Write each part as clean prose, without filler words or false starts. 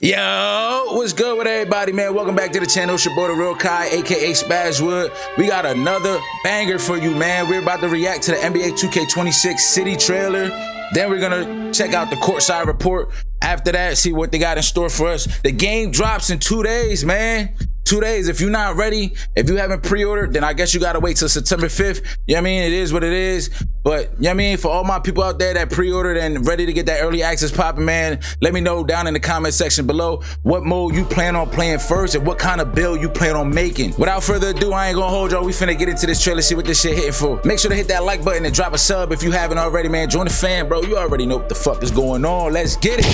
Yo, what's good with everybody, man? Welcome back to the channel. It's your boy, TheRealKai, aka Spazwood. We got another banger for you, man. We're about to react to the NBA 2K26 City trailer. Then we're gonna check out the courtside report. After that, see what they got in store for us. The game drops in 2 days, man. 2 days. If you're not ready, if you haven't pre-ordered, then I guess you gotta wait till September 5th. You know what I mean? It is what it is. But, you know what I mean? For all my people out there that pre-ordered and ready to get that early access popping, man, let me know down in the comment section below what mode you plan on playing first and what kind of build you plan on making. Without further ado, I ain't gonna hold y'all. We finna get into this trailer, see what this shit hitting for. Make sure to hit that like button and drop a sub if you haven't already, man. Join the fam, bro. You already know what the fuck is going on. Let's get it.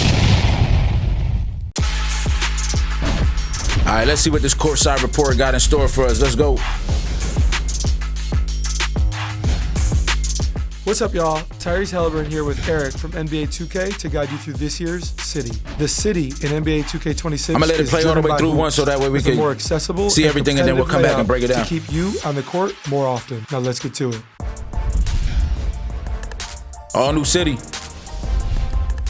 All right, let's see what this courtside report got in store for us. Let's go. What's up, y'all? Tyrese Halliburton here with Eric from NBA 2K to guide you through this year's City. The City in NBA 2K26 I'm gonna let it play all the way through one so that way we can more accessible see everything and then we'll come back and break it down. To keep you on the court more often. Now let's get to it. All new City.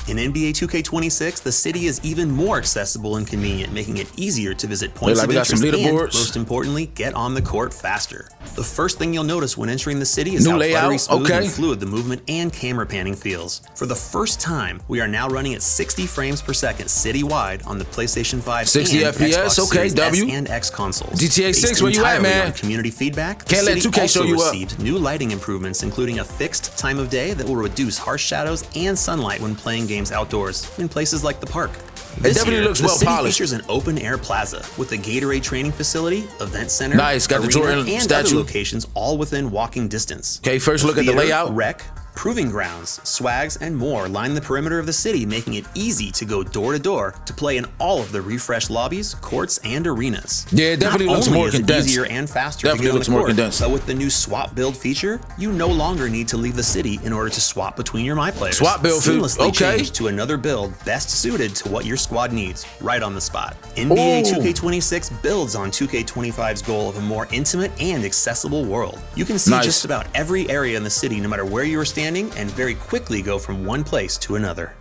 In NBA 2K26, the city is even more accessible and convenient, making it easier to visit points of interest and, most importantly, get on the court faster. The first thing you'll notice when entering the city is how buttery smooth and fluid the movement and camera panning feels. For the first time, we are now running at 60 frames per second citywide on the PlayStation 5 60 and FPS, Xbox Series W. S and X consoles. GTA 6, where you at, man? Community feedback, Can't let 2K show you up. Received new lighting improvements, including a fixed time of day that will reduce harsh shadows and sunlight when playing games outdoors in places like the park. It definitely looks well polished. The city features an open-air plaza with a Gatorade training facility, event center, got the Jordan and statue. Other locations all within walking distance. Okay, first look at the layout. Rec, proving grounds, swags, and more line the perimeter of the city, making it easy to go door to door to play in all of the refreshed lobbies, courts, and arenas. Yeah, it definitely looks more condensed. Easier and faster definitely to get looks on the more court, condensed. but with the new swap build feature, you no longer need to leave the city in order to swap between your players. Swap build seamlessly change to another build best suited to what your squad needs, right on the spot. NBA 2K26 builds on 2K25's goal of a more intimate and accessible world. You can see just about every area in the city, no matter where you are standing, and very quickly go from one place to another.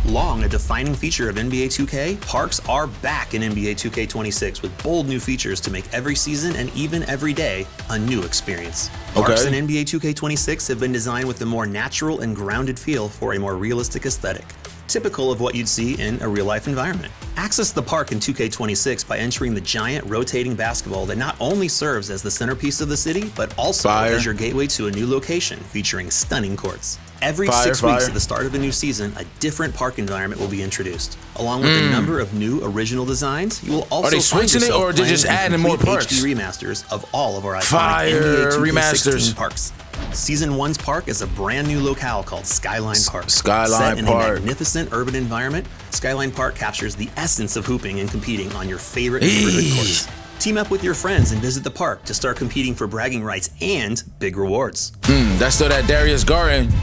Long a defining feature of NBA 2K, parks are back in NBA 2K26 with bold new features to make every season and even every day a new experience. Parks in NBA 2K26 have been designed with a more natural and grounded feel for a more realistic aesthetic, typical of what you'd see in a real-life environment. Access the park in 2K26 by entering the giant rotating basketball that not only serves as the centerpiece of the city, but also as your gateway to a new location featuring stunning courts. Every 6 weeks at the start of a new season, a different park environment will be introduced. Along with a number of new original designs, you will also find yourself or they're just adding more parks? HD remasters of all of our iconic NBA 2K16 parks. Season 1's park is a brand new locale called Skyline Park. Set in a magnificent urban environment, Skyline Park captures the essence of hooping and competing on your favorite neighborhood courts. Team up with your friends and visit the park to start competing for bragging rights and big rewards. That's still that Darius Garland,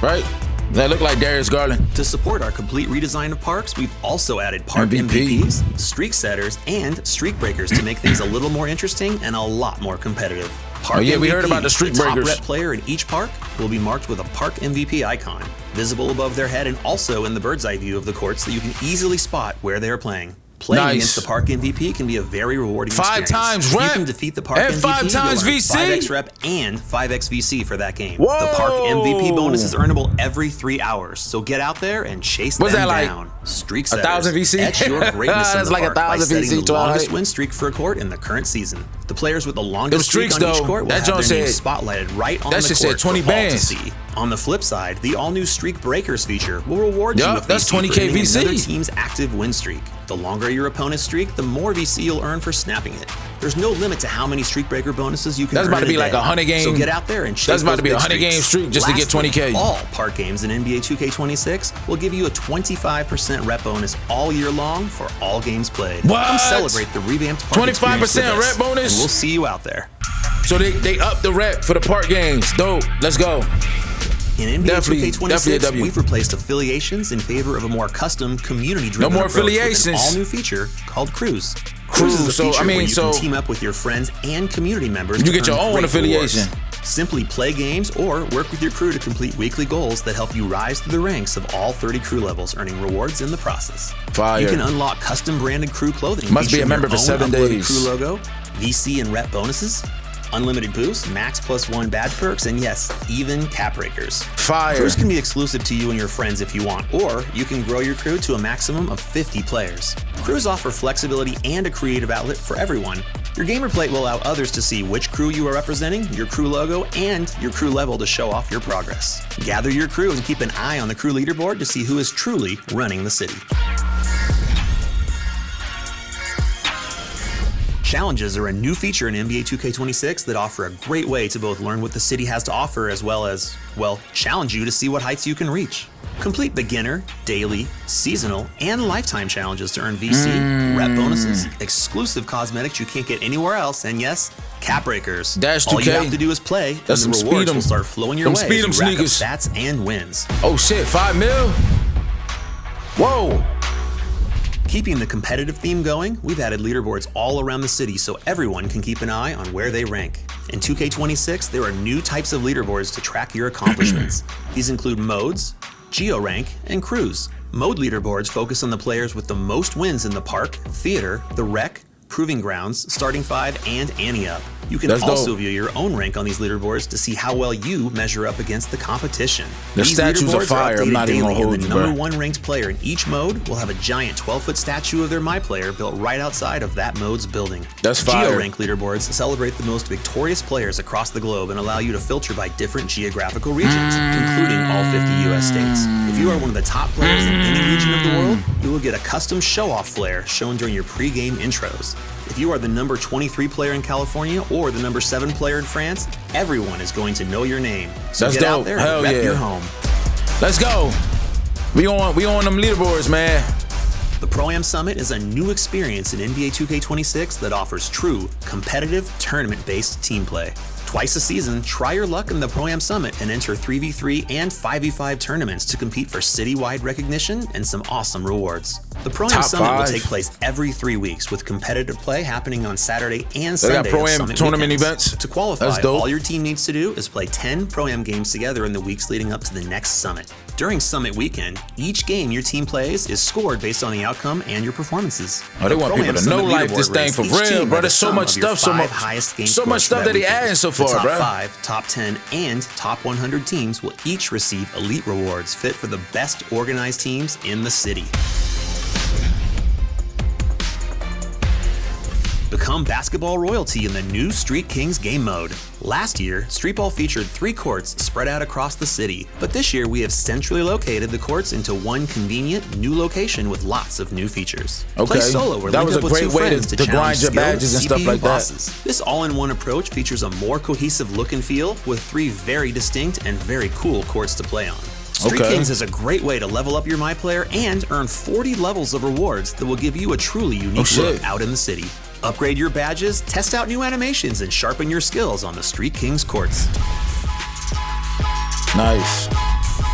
right? That look like Darius Garland. To support our complete redesign of parks, we've also added park MVPs, streak setters, and streak breakers to make things a little more interesting and a lot more competitive. Park we heard about the streak breakers. The top rep player in each park will be marked with a park MVP icon, visible above their head and also in the bird's eye view of the courts so you can easily spot where they are playing. Playing against the park MVP can be a very rewarding experience. 5 times rep. You can defeat the park and MVP, 5 times VC. 5x rep and 5x VC for that game. The park MVP bonus is earnable every 3 hours, so get out there and chase them down. Streak setters. 1,000 VC? Etch your greatness in the like park by 1,000 setting VC the longest win streak for a court in the current season. The players with the longest streak on each court will have their names spotlighted right on the court said 20 for all to bands. see. On the flip side, the all-new Streak Breakers feature will reward you with that's VC 20K for VC. another team's active win streak. The longer your opponent's streak, the more VC you'll earn for snapping it. There's no limit to how many Streak Breaker bonuses you can earn. That's about to be like a 100 game. So get out there and chase That's about to be a 100 game streak just to get 20K. All park games in NBA 2K26 will give you a 25% rep bonus all year long for all games played. Come celebrate the revamped park 25% rep bonus? And we'll see you out there. So they up the rep for the park games. Dope. Let's go. In NBA 2K26, we've replaced affiliations in favor of a more custom, community-driven No more affiliations. With an all-new feature called Cruise. Cruise is a feature so I mean, where you can team up with your friends and community members. You get your own affiliation. Simply play games or work with your crew to complete weekly goals that help you rise through the ranks of all 30 crew levels, earning rewards in the process. Fire. You can unlock custom branded crew clothing. Must be a member for 7 days. Crew logo, VC and rep bonuses, unlimited boosts, max +1 badge perks, and yes, even cap breakers. Fire. Crews can be exclusive to you and your friends if you want, or you can grow your crew to a maximum of 50 players. Crews offer flexibility and a creative outlet for everyone. Your gamer plate will allow others to see which crew you are representing, your crew logo, and your crew level to show off your progress. Gather your crew and keep an eye on the crew leaderboard to see who is truly running the city. Challenges are a new feature in NBA 2K26 that offer a great way to both learn what the city has to offer as well as, well, challenge you to see what heights you can reach. Complete beginner, daily, seasonal, and lifetime challenges to earn VC, rep bonuses, exclusive cosmetics you can't get anywhere else, and yes, cap breakers. Dash 2K. All you have to do is play, and the rewards will start flowing your way as you rack up stats and wins. Oh shit, 5 mil? Whoa. Keeping the competitive theme going, we've added leaderboards all around the city so everyone can keep an eye on where they rank. In 2K26, there are new types of leaderboards to track your accomplishments. These include modes, geo-rank, and crews. Mode leaderboards focus on the players with the most wins in the park, theater, the rec, proving grounds, starting 5, and ante up. You can also view your own rank on these leaderboards to see how well you measure up against the competition. The statues are fire. I'm not even gonna hold you, the number 1 ranked player in each mode will have a giant 12-foot statue of their My Player built right outside of that mode's building. That's fire. Geo-rank leaderboards celebrate the most victorious players across the globe and allow you to filter by different geographical regions, including all 50 US states. If you are one of the top players in any region of the world, you will get a custom show-off flare shown during your pre-game intros. If you are the number 23 player in California or the number 7 player in France, everyone is going to know your name. So get out there and rep your home. Let's go. We on them leaderboards, man. The Pro-Am Summit is a new experience in NBA 2K26 that offers true, competitive, tournament-based team play. Twice a season, try your luck in the Pro-Am Summit and enter 3v3 and 5v5 tournaments to compete for citywide recognition and some awesome rewards. The Pro-Am Summit will take place every 3 weeks with competitive play happening on Saturday and Sunday. They got Pro-Am tournament events. To qualify, all your team needs to do is play 10 Pro-Am games together in the weeks leading up to the next summit. During Summit Weekend, each game your team plays is scored based on the outcome and your performances. Oh, they want people to know like this thing for real, bro. There's so much stuff, so much stuff that he adding so far, bro. The top 5, top 10, and top 100 teams will each receive elite rewards fit for the best organized teams in the city. Become basketball royalty in the new Street Kings game mode. Last year, Street Ball featured 3 courts spread out across the city, but this year we have centrally located the courts into one convenient new location with lots of new features. Okay, play solo or that link was up a with great 2 way friends to grind your badges and stuff like bosses. that. This all-in-one approach features a more cohesive look and feel with 3 very distinct and very cool courts to play on. Street Kings is a great way to level up your My Player and earn 40 levels of rewards that will give you a truly unique look out in the city. Upgrade your badges, test out new animations, and sharpen your skills on the Street Kings courts. Nice.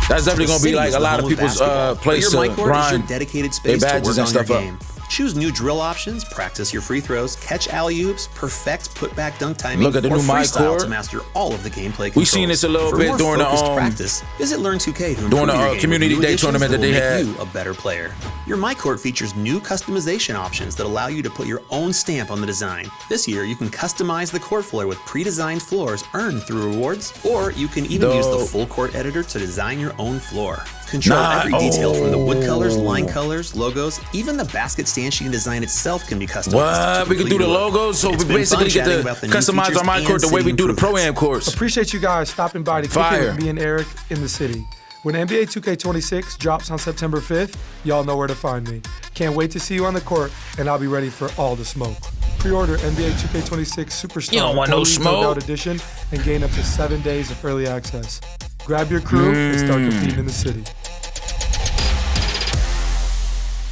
That's definitely going to be like a lot of people's place to grind dedicated space their badges and stuff up. Choose new drill options, practice your free throws, catch alley-oops, perfect putback dunk timing, look at the new My Court to master all of the gameplay controls. We've seen this a little bit during the practice. Visit Learn2K to during the community day tournament that they had. You a better player. Your My Court features new customization options that allow you to put your own stamp on the design. This year, you can customize the court floor with pre-designed floors earned through rewards, or you can even use the full court editor to design your own floor. Control every detail from the wood colors, line colors, logos, even the basket stanchion design itself can be customized. What? We can do the logos, so we basically get to customize our My Court the way we do the Pro-Am courts. Appreciate you guys stopping by to kick it with me and Eric in the city. When NBA 2K26 drops on September 5th, y'all know where to find me. Can't wait to see you on the court, and I'll be ready for all the smoke. Pre-order NBA 2K26 Superstar You don't want no smoke edition and gain up to 7 days of early access. Grab your crew and start competing in the city.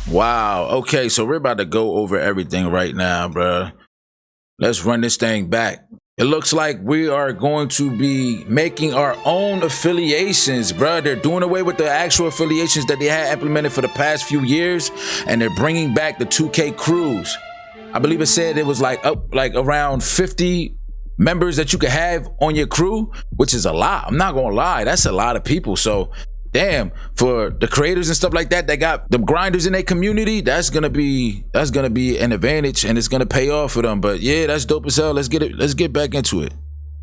Wow. Okay, so we're about to go over everything right now, bruh. Let's run this thing back. It looks like we are going to be making our own affiliations, bruh. They're doing away with the actual affiliations that they had implemented for the past few years, and they're bringing back the 2K crews. I believe it said it was like up like around 50 members that you could have on your crew, which is a lot. I'm not gonna lie, that's a lot of people. So damn, for the creators and stuff like that got the grinders in their community, that's gonna be an advantage, and it's gonna pay off for them. But yeah, that's dope as hell. Let's get back into it.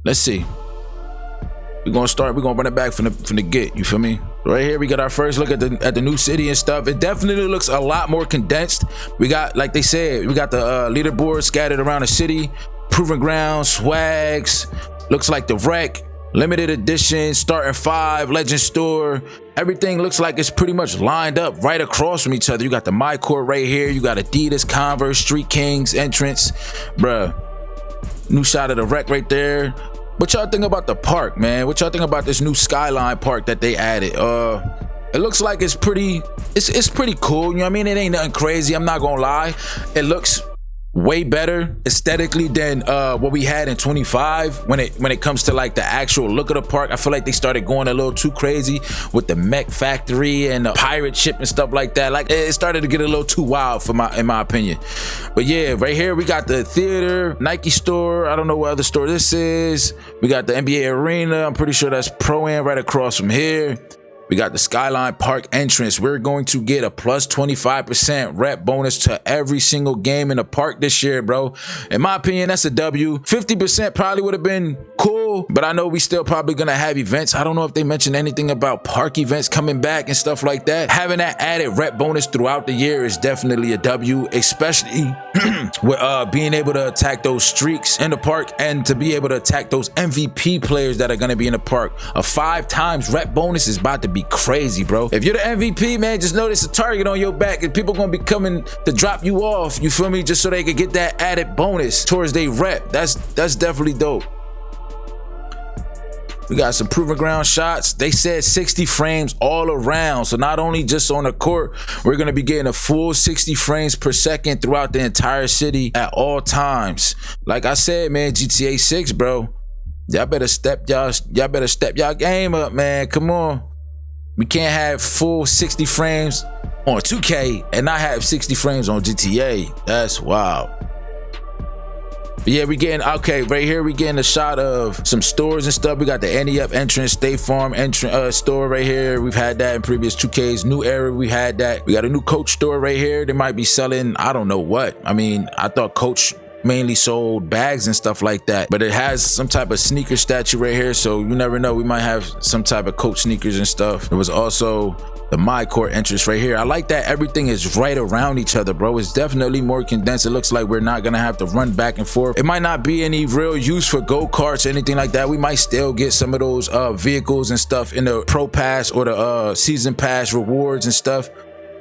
Let's see. We're gonna run it back from the get, you feel me? Right here we got our first look at the new city and stuff. It definitely looks a lot more condensed. We got, like they said, we got the leaderboard scattered around the city, proving grounds, swags, looks like the wreck, limited edition, starting 5, legend store. Everything looks like it's pretty much lined up right across from each other. You got the My Court right here, you got Adidas, Converse, Street Kings entrance, bruh. New shot of the wreck right there. What y'all think about the park, man? What y'all think about this new Skyline Park that they added? It looks like it's pretty cool, you know what I mean? It ain't nothing crazy, I'm not gonna lie. It looks way better aesthetically than what we had in 25 when it comes to like the actual look of the park. I feel like they started going a little too crazy with the mech factory and the pirate ship and stuff like that. Like it started to get a little too wild in my opinion. But yeah, right here we got the theater, Nike store, I don't know what other store this is. We got the NBA arena, I'm pretty sure that's Pro-Am right across from here. We got the Skyline Park entrance. We're going to get a plus 25% rep bonus to every single game in the park this year, bro. In my opinion, that's a W. 50% probably would have been cool, but I know we still probably gonna have events. I don't know if they mentioned anything about park events coming back and stuff like that. Having that added rep bonus throughout the year is definitely a W, especially with being able to attack those streaks in the park and to be able to attack those MVP players that are gonna be in the park. A 5 times rep bonus is about to be crazy, bro. If you're the MVP, man, just know there's a target on your back and people gonna be coming to drop you off, you feel me, just so they could get that added bonus towards their rep. That's definitely dope. We got some proven ground shots. They said 60 frames all around. So not only just on the court, we're going to be getting a full 60 frames per second throughout the entire city at all times. Like I said, man, GTA 6, bro. Y'all better step y'all game up, man. Come on. We can't have full 60 frames on 2K and not have 60 frames on GTA. That's wild. But yeah, we getting, okay, right here we getting a shot of some stores and stuff. We got the NEF entrance, State Farm entrance store right here. We've had that in previous 2Ks. New era, we had that. We got a new Coach store right here. They might be selling, I don't know what. I mean, I thought Coach mainly sold bags and stuff like that, but it has some type of sneaker statue right here, so you never know, we might have some type of Coach sneakers and stuff. There was also the My Court entrance right here. I like that everything is right around each other, bro. It's definitely more condensed. It looks like we're not gonna have to run back and forth. It might not be any real use for go-karts or anything like that. We might still get some of those vehicles and stuff in the Pro Pass or the Season Pass rewards and stuff,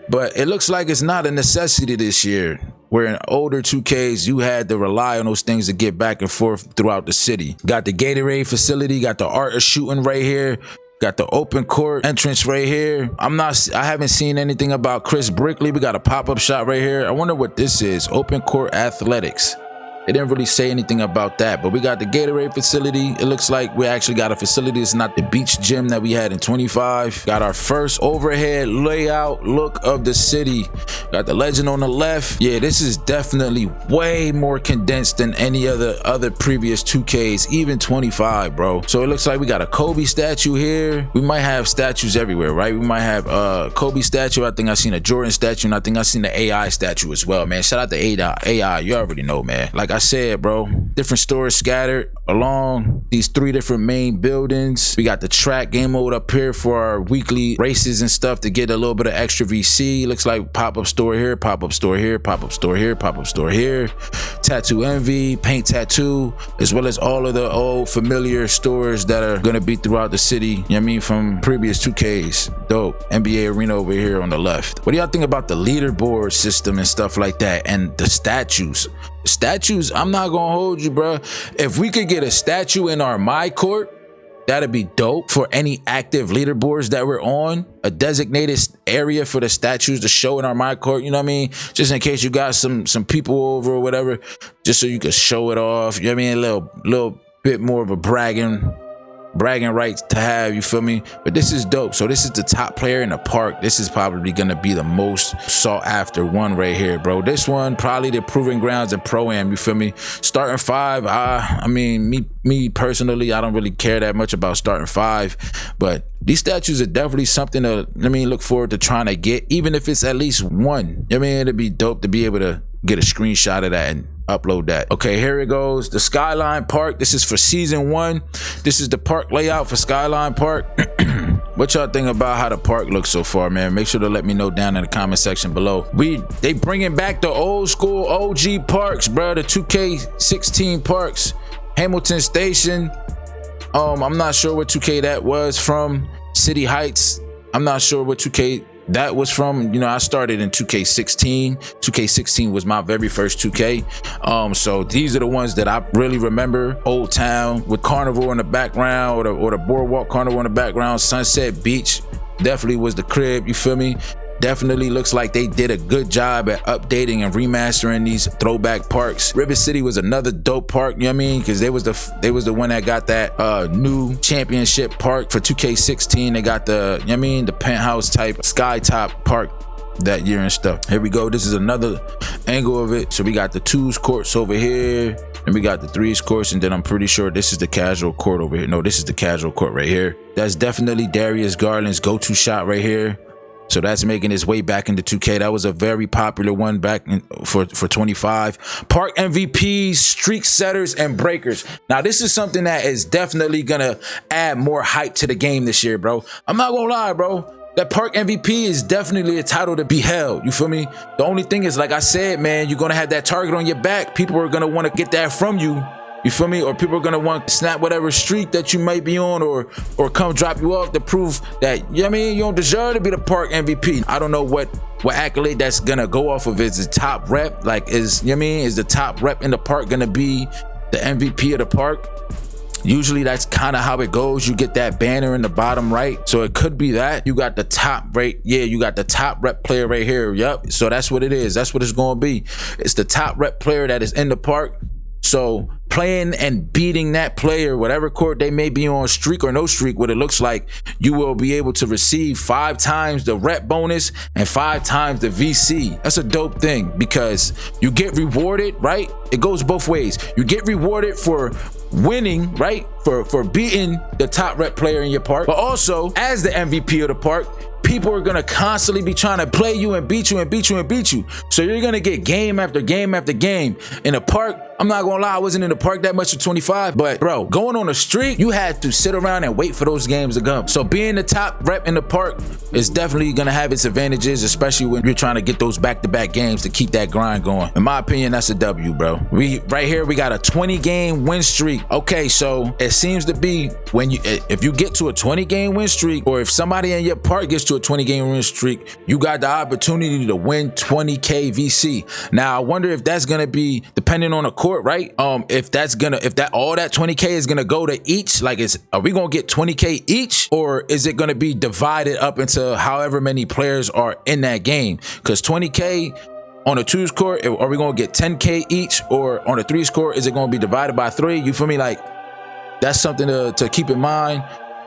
but it looks like it's not a necessity this year. Where in older 2Ks, you had to rely on those things to get back and forth throughout the city. Got the Gatorade facility, got the art of shooting right here. Got the open court entrance right here. I haven't seen anything about Chris Brickley. We got a pop-up shop right here. I wonder what this is. Open court athletics. They didn't really say anything about that, but we got the Gatorade facility. It looks like we actually got a facility. It's not the beach gym that we had in 25. Got our first overhead layout look of the city. Got the legend on the left. Yeah, this is definitely way more condensed than any other previous 2Ks, even 25, bro. So it looks like we got a Kobe statue here. We might have statues everywhere, right? We might have a Kobe statue. I think I seen a Jordan statue, and I think I seen the AI statue as well, man. Shout out to AI. You already know, man. Like I said, bro, different stores scattered along these 3 different main buildings. We got the track game mode up here for our weekly races and stuff to get a little bit of extra VC. Looks like pop-up store here, pop-up store here, pop-up store here, pop-up store here. Tattoo Envy, Paint Tattoo, as well as all of the old familiar stores that are gonna be throughout the city, you know what I mean, from previous 2Ks. Dope. NBA arena over here on the left. What do y'all think about the leaderboard system and stuff like that, and the statues? Statues, I'm not gonna hold you, bro. If we could get a statue in our My Court, that'd be dope for any active leaderboards that we're on. A designated area for the statues to show in our My Court, you know what I mean? Just in case you got some people over or whatever, just so you could show it off, you know what I mean? A little bit more of a bragging bragging rights to have, you feel me? But this is dope. So this is the top player in the park. This is probably gonna be the most sought after one right here, bro. This one probably the proving grounds of Pro-Am, you feel me? Starting 5, I mean, me personally, I don't really care that much about starting 5, but these statues are definitely something to, look forward to trying to get, even if it's at least one. It'd be dope to be able to get a screenshot of that and upload that. Okay, here it goes. The Skyline Park. This is for season 1. This is the park layout for Skyline Park. What y'all think about how the park looks so far, man? Make sure to let me know down in the comment section below. They bringing back the old school OG parks, bro. The 2K16 parks. Hamilton Station. I'm not sure what 2K that was from. City Heights. I'm not sure what 2K that was from. I started in 2K16. 2K16 was my very first 2K. So these are the ones that I really remember. Old Town with Carnival in the background, or the Boardwalk Carnival in the background. Sunset Beach definitely was the crib, you feel me? Definitely looks like they did a good job at updating and remastering these throwback parks. River City was another dope park, you know what I mean? Because they was the one that got that new championship park for 2K16. They got the, the penthouse type sky top park that year and stuff. Here we go. This is another angle of it. So we got the 2s courts over here, and we got the 3s courts, and then I'm pretty sure this is the casual court over here. No, this is the casual court right here. That's definitely Darius Garland's go-to shot right here. So that's making its way back into 2K. That was a very popular one back for 25. Park MVPs, streak setters, and breakers. Now, this is something that is definitely going to add more hype to the game this year, bro. I'm not going to lie, bro. That Park MVP is definitely a title to be held. You feel me? The only thing is, like I said, man, you're going to have that target on your back. People are going to want to get that from you. You feel me? Or people are gonna want to snap whatever streak that you might be on, or come drop you off to prove that, you don't deserve to be the park MVP. I don't know what accolade that's gonna go off of. Is the top rep, like, is the top rep in the park gonna be the MVP of the park? Usually that's kind of how it goes. You get that banner in the bottom right, so it could be that you got the top rate. Yeah, you got the top rep player right here. Yep. So that's what it is. That's what it's gonna be. It's the top rep player that is in the park. So playing and beating that player, whatever court they may be on, streak or no streak, what it looks like, you will be able to receive 5 times the rep bonus and 5 times the VC. That's a dope thing, because you get rewarded, right? It goes both ways. You get rewarded for winning, right? For beating the top rep player in your park, but also as the MVP of the park, people are gonna constantly be trying to play you and beat you and beat you and beat you. So you're gonna get game after game after game. In the park, I'm not gonna lie, I wasn't in the park that much for 25, but bro, going on a streak, you had to sit around and wait for those games to come. So being the top rep in the park is definitely gonna have its advantages, especially when you're trying to get those back-to-back games to keep that grind going. In my opinion, that's a W, bro. Right here, we got a 20-game win streak. Okay, so it seems to be if you get to a 20-game win streak, or if somebody in your park gets to a 20-game win streak, you got the opportunity to win 20K VC. Now, I wonder if that's gonna be depending on the court, right? If all that 20K is gonna go to each, like, are we gonna get 20K each, or is it gonna be divided up into however many players are in that game? Because 20K on a 2s court, are we gonna get 10K each, or on a 3s court, is it gonna be divided by 3? You feel me? Like, that's something to keep in mind.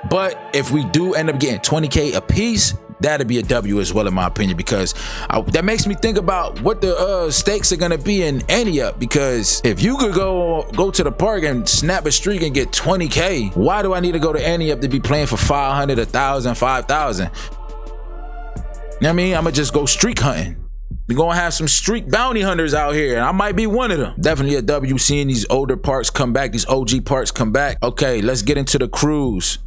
But if we do end up getting 20K a piece, that'd be a W as well, in my opinion, because that makes me think about what the stakes are gonna be in Ante-Up. Because if you could go to the park and snap a streak and get 20K, why do I need to go to Ante-Up to be playing for 500, 1,000, 5,000? You know what I mean? I'm gonna just go streak hunting. We're gonna have some streak bounty hunters out here, and I might be one of them. Definitely a W seeing these older parks come back, these OG parks come back. Okay, let's get into the cruise.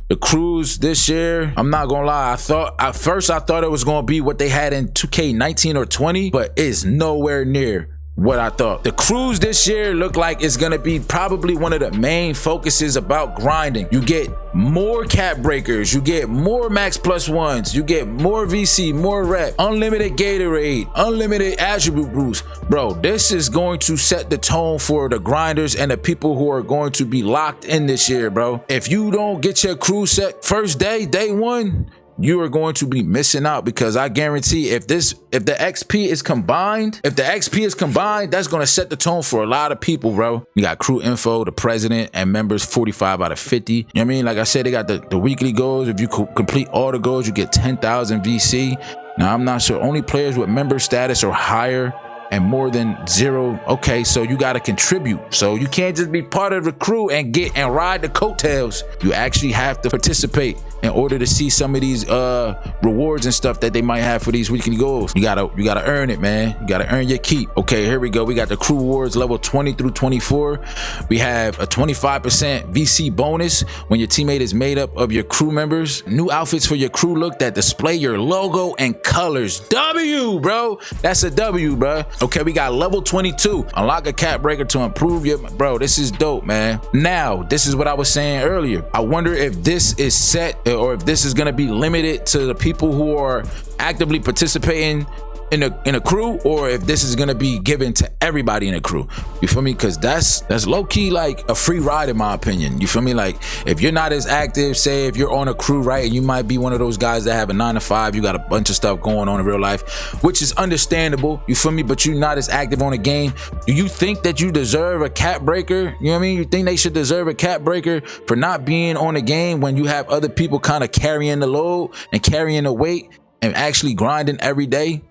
The cruise this year, I'm not gonna lie, at first I thought it was gonna be what they had in 2K19 or 20, but it's nowhere near what I thought. The cruise this year looked like it's gonna be probably one of the main focuses about grinding. You get more cap breakers, you get more max plus ones, you get more VC, more rep, unlimited Gatorade, unlimited attribute boost. Bro, this is going to set the tone for the grinders and the people who are going to be locked in this year, bro. If you don't get your cruise set first day one, you are going to be missing out, because I guarantee if the XP is combined, that's going to set the tone for a lot of people, bro. You got crew info, the president, and members 45 out of 50. You know what I mean? Like I said, they got the weekly goals. If you complete all the goals, you get 10,000 VC. Now, I'm not sure. Only players with member status or higher and more than 0. Okay, so you got to contribute. So you can't just be part of the crew and ride the coattails. You actually have to participate in order to see some of these rewards and stuff that they might have for these weekly goals. You gotta earn it, man. You gotta earn your keep. Okay, here we go. We got the crew awards level 20 through 24. We have a 25% VC bonus when your teammate is made up of your crew members. New outfits for your crew look that display your logo and colors. W, bro. That's a W, bro. Okay, we got level 22. Unlock a cap breaker to improve your... Bro, this is dope, man. Now, this is what I was saying earlier. I wonder if this is set, or if this is going to be limited to the people who are actively participating in a crew, or if this is going to be given to everybody in a crew. You feel me? Because that's low-key like a free ride, in my opinion. You feel me? Like, if you're not as active, say if you're on a crew, right, and you might be one of those guys that have a 9 to 5, you got a bunch of stuff going on in real life, which is understandable, you feel me, but you're not as active on a game. Do you think that you deserve a cap breaker? You know what I mean? You think they should deserve a cap breaker for not being on a game when you have other people kind of carrying the load and carrying the weight and actually grinding every day?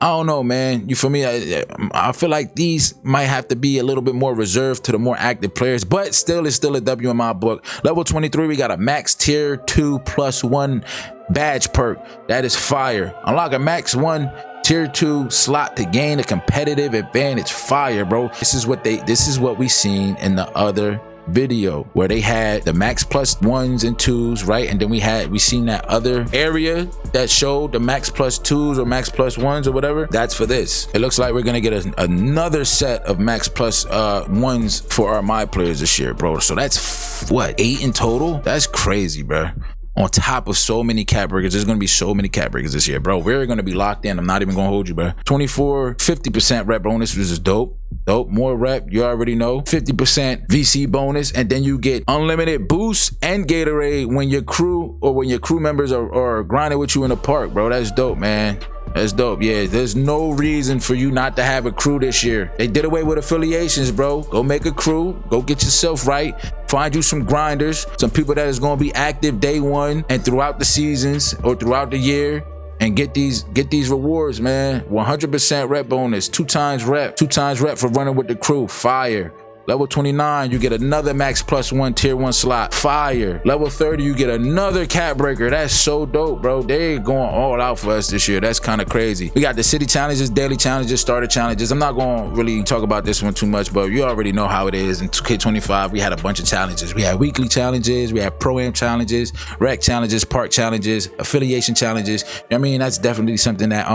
I don't know, man. You feel me? I feel like these might have to be a little bit more reserved to the more active players, but still, it's still a W in my book. Level 23, we got a max tier 2 plus 1 badge perk. That is fire. Unlock a max 1 tier 2 slot to gain a competitive advantage. Fire, bro. This is what we seen in the other video where they had the max plus 1s and 2s, right? And then we seen that other area that showed the max plus 2s or max plus 1s or whatever. That's for this. It looks like we're gonna get another set of max plus 1s for our my players this year, bro. So that's what, 8 in total? That's crazy, bro. On top of so many cap breakers, there's gonna be so many cap breakers this year, bro. We're gonna be locked in. I'm not even gonna hold you, bro. 50% rep bonus, which is dope. More rep, you already know. 50% VC bonus, and then you get unlimited boosts and Gatorade when your crew members are grinding with you in the park, bro. That's dope, man. That's dope. Yeah, there's no reason for you not to have a crew this year. They did away with affiliations, bro. Go make a crew. Go get yourself right. Find you some grinders, some people that is going to be active day one and throughout the seasons or throughout the year, and get these rewards, man. 100% rep bonus, 2 times rep for running with the crew. Fire. Level 29, you get another max plus 1 tier 1 slot. Fire. Level 30, you get another cap breaker. That's so dope, bro. They're going all out for us this year. That's kind of crazy. We got the city challenges, daily challenges, starter challenges. I'm not going to really talk about this one too much, but you already know how it is. In 2K25, we had a bunch of challenges. We had weekly challenges, we had pro-am challenges, rec challenges, park challenges, affiliation challenges. I mean, that's definitely something that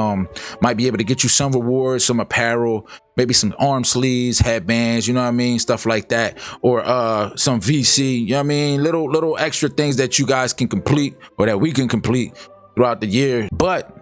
might be able to get you some rewards, some apparel, maybe some arm sleeves, headbands, you know what I mean? Stuff like that. Or some VC, you know what I mean? Little extra things that you guys can complete, or that we can complete throughout the year. But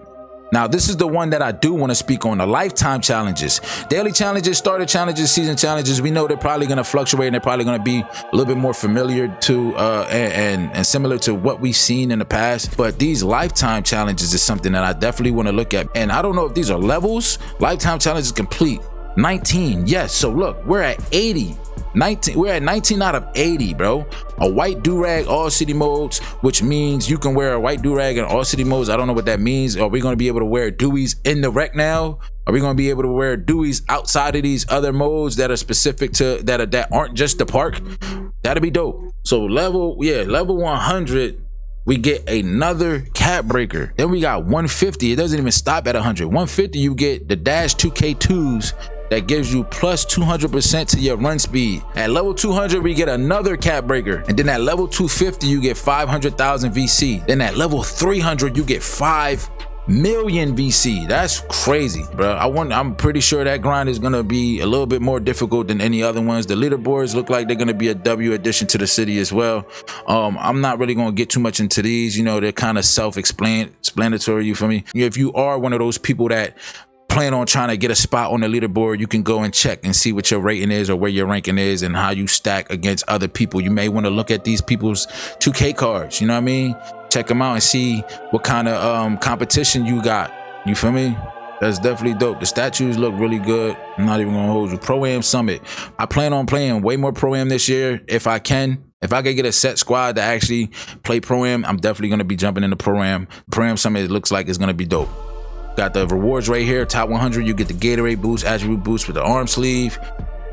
now this is the one that I do want to speak on, the lifetime challenges. Daily challenges, starter challenges, season challenges. We know they're probably going to fluctuate, and they're probably going to be a little bit more familiar to and similar to what we've seen in the past. But these lifetime challenges is something that I definitely want to look at. And I don't know if these are levels. Lifetime challenges complete 19. Yes. So look, we're at 80. 19. We're at 19 out of 80, bro. A white do-rag, all city modes, which means you can wear a white do-rag in all city modes. I don't know what that means. Are we going to be able to wear dewies in the rec now? Are we going to be able to wear dewies outside of these other modes that are specific to that aren't just the park? That'd be dope. So level 100. We get another cap breaker. Then we got 150. It doesn't even stop at 100. 150, you get the Dash 2K2s that gives you plus 200% to your run speed. At level 200, we get another cap breaker. And then at level 250, you get 500,000 VC. Then at level 300, you get 5 million VC. That's crazy, bro. I'm pretty sure that grind is gonna be a little bit more difficult than any other ones. The leaderboards look like they're gonna be a W addition to the city as well. I'm not really gonna get too much into these. You know, they're kind of self-explanatory. You feel me? If you are one of those people that plan on trying to get a spot on the leaderboard, you can go and check and see what your rating is or where your ranking is and how you stack against other people. You may want to look at these people's 2K cards, you know what I mean? Check them out and see what kind of competition you got. You feel me? That's definitely dope. The statues look really good. I'm not even gonna hold you. Pro-Am Summit. I plan on playing way more Pro-Am this year if I can. If I could get a set squad to actually play Pro-Am, I'm definitely gonna be jumping into Pro-Am. Pro-Am Summit, it looks like it's gonna be dope. Got the rewards right here. Top 100, you get the Gatorade boost, attribute boost with the arm sleeve.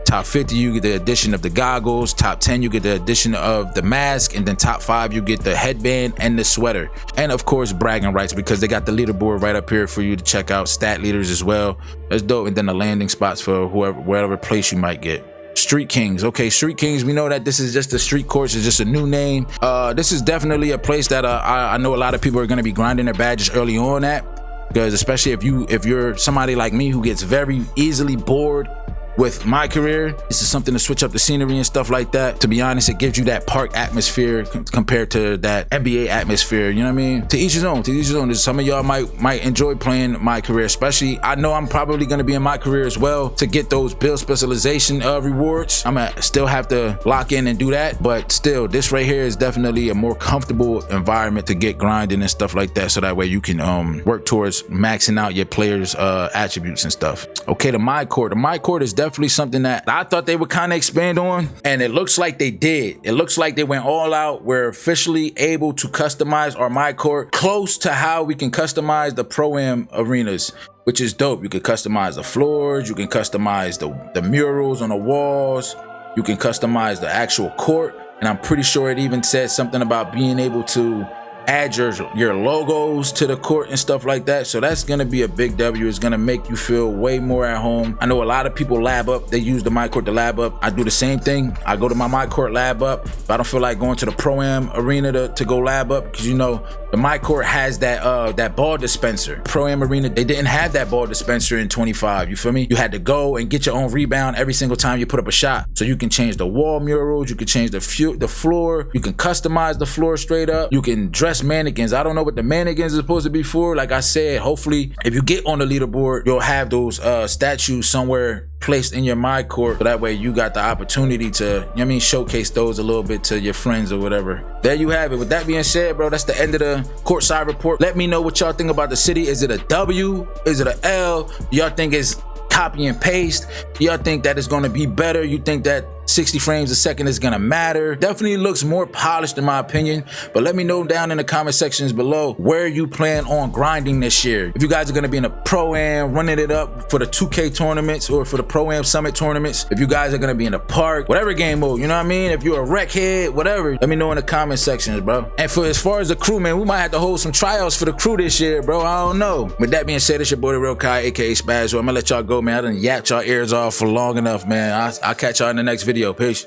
Top 50, you get the addition of the goggles. Top 10, you get the addition of the mask. And then top 5, you get the headband and the sweater. And of course, bragging rights, because they got the leaderboard right up here for you to check out. Stat leaders as well. That's dope. And then the landing spots for wherever place you might get. Street Kings. Okay, Street Kings, we know that this is just a street course. It's just a new name. This is definitely a place that I know a lot of people are going to be grinding their badges early on at. Because especially if you're somebody like me who gets very easily bored with my career, this is something to switch up the scenery and stuff like that. To be honest, it gives you that park atmosphere compared to that NBA atmosphere. You know what I mean? To each his own. To each his own. Some of y'all might enjoy playing my career, especially. I know I'm probably going to be in my career as well to get those build specialization rewards. I'm gonna still have to lock in and do that, but still, this right here is definitely a more comfortable environment to get grinding and stuff like that. So that way you can work towards maxing out your players' attributes and stuff. Okay, the My Court. The My Court is definitely something that I thought they would kind of expand on, and it looks like they did. It looks like they went all out. We're officially able to customize our My Court close to how we can customize the Pro-Am arenas, which is dope. You can customize the floors, you can customize the murals on the walls, you can customize the actual court, and I'm pretty sure it even said something about being able to add your logos to the court and stuff like that. So that's gonna be a big W. It's gonna make you feel way more at home. I know a lot of people lab up. They use the My Court to lab up. I do the same thing. I go to my My Court lab up. If I don't feel like going to the Pro-Am arena to go lab up, because you know the My Court has that ball dispenser. Pro-Am arena, they didn't have that ball dispenser in 25. You feel me? You had to go and get your own rebound every single time you put up a shot. So you can change the wall murals. You can change the floor. You can customize the floor straight up. You can dress mannequins. I don't know what the mannequins are supposed to be for. Like I said, hopefully if you get on the leaderboard, you'll have those statues somewhere placed in your My Court, so that way you got the opportunity to, you know what I mean, showcase those a little bit to your friends or whatever. There you have it. With that being said, bro, that's the end of the courtside report. Let me know what y'all think about the city. Is it a W? Is it a L? Y'all think it's copy and paste? Y'all think that it's going to be better? You think that 60 frames a second is gonna matter? Definitely looks more polished in my opinion, but let me know down in the comment sections below where you plan on grinding this year. If you guys are gonna be in a Pro-Am, running it up for the 2K tournaments or for the Pro-Am Summit tournaments, if you guys are gonna be in the park, whatever game mode, you know what I mean? If you're a rec head, whatever, let me know in the comment sections, bro. And for as far as the crew, man, we might have to hold some tryouts for the crew this year, bro. I don't know. With that being said, it's your boy TheRealKai, aka Spaz. I'm gonna let y'all go, man. I done yapped y'all ears off for long enough, man. I'll catch y'all in the next video. Peace.